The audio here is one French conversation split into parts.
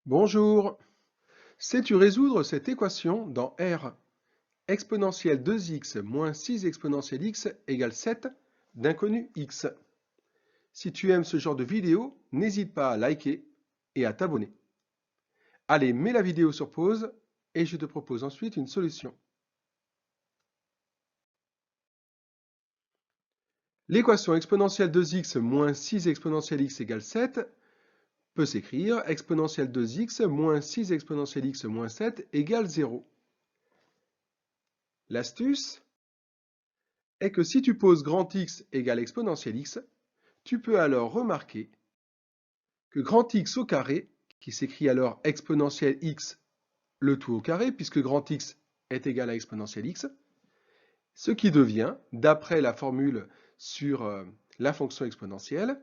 Bonjour. Sais-tu résoudre cette équation dans R? Exponentielle 2x moins 6 exponentielle x égale 7 d'inconnu x. Si tu aimes ce genre de vidéo, n'hésite pas à liker et à t'abonner. Allez, mets la vidéo sur pause et je te propose ensuite une solution. L'équation exponentielle 2x moins 6 exponentielle x égale 7 peut s'écrire exponentielle 2x moins 6 exponentielle x moins 7 égale 0. L'astuce est que si tu poses grand X égale exponentielle x, tu peux alors remarquer que grand X au carré, qui s'écrit alors exponentielle x le tout au carré, puisque grand X est égal à exponentielle x, ce qui devient, d'après la formule sur la fonction exponentielle,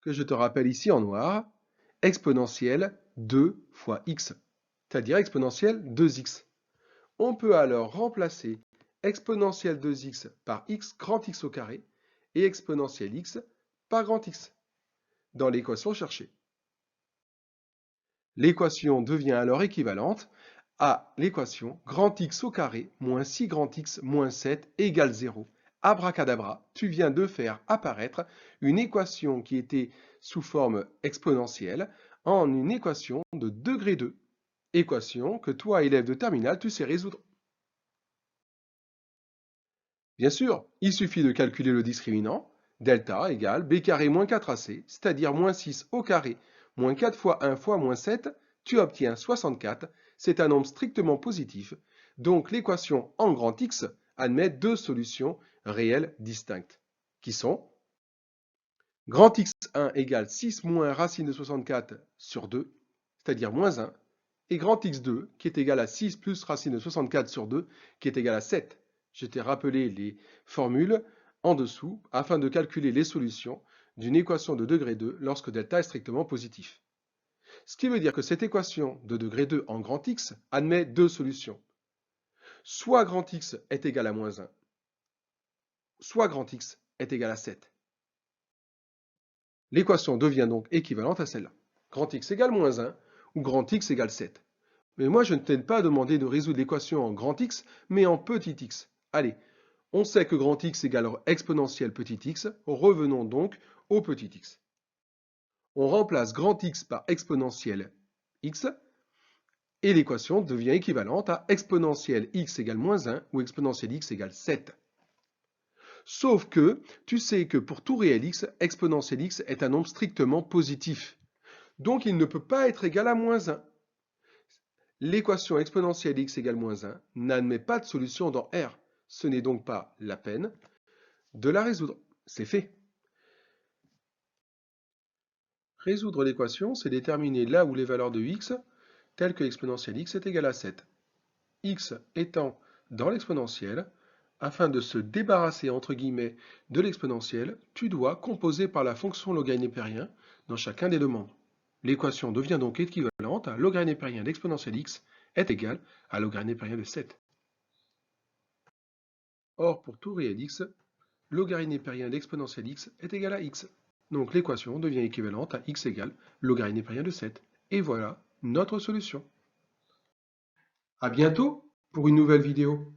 que je te rappelle ici en noir, exponentielle 2 fois x, c'est-à-dire exponentielle 2x. On peut alors remplacer exponentielle 2x par x grand X au carré et exponentielle x par grand X dans l'équation cherchée. L'équation devient alors équivalente à l'équation grand X au carré moins 6 grand X moins 7 égale 0. Abracadabra, tu viens de faire apparaître une équation qui était sous forme exponentielle en une équation de degré 2. Équation que toi, élève de terminale, tu sais résoudre. Bien sûr, il suffit de calculer le discriminant. Delta égale b carré moins 4ac, c'est-à-dire moins 6 au carré, moins 4 fois 1 fois moins 7, tu obtiens 64. C'est un nombre strictement positif. Donc l'équation en grand X admet deux solutions réelles distinctes, qui sont grand X1 égale 6 moins racine de 64 sur 2, c'est-à-dire moins 1, et grand X2 qui est égal à 6 plus racine de 64 sur 2, qui est égal à 7. Je t'ai rappelé les formules en dessous afin de calculer les solutions d'une équation de degré 2 lorsque delta est strictement positif. Ce qui veut dire que cette équation de degré 2 en grand X admet deux solutions. Soit grand X est égal à moins 1, soit grand X est égal à 7. L'équation devient donc équivalente à celle-là. Grand X égale moins 1 ou grand X égale 7. Mais moi, je ne t'ai pas demandé de résoudre l'équation en grand X, mais en petit x. Allez, on sait que grand X égale exponentielle petit x. Revenons donc au petit x. On remplace grand X par exponentielle x et l'équation devient équivalente à exponentielle x égale moins 1 ou exponentielle x égale 7. Sauf que tu sais que pour tout réel x, exponentielle x est un nombre strictement positif. Donc il ne peut pas être égal à moins 1. L'équation exponentielle x égale moins 1 n'admet pas de solution dans R. Ce n'est donc pas la peine de la résoudre. C'est fait. Résoudre l'équation, c'est déterminer là où les valeurs de x, telles que exponentielle x est égal à 7. X étant dans l'exponentielle, afin de se débarrasser entre guillemets de l'exponentielle, tu dois composer par la fonction log népérien dans chacun des deux membres. L'équation devient donc équivalente à log népérien d'exponentielle x est égal à log népérien de 7. Or, pour tout réel x, log népérien d'exponentielle x est égal à x. Donc l'équation devient équivalente à x égale log népérien de 7. Et voilà notre solution. À bientôt pour une nouvelle vidéo.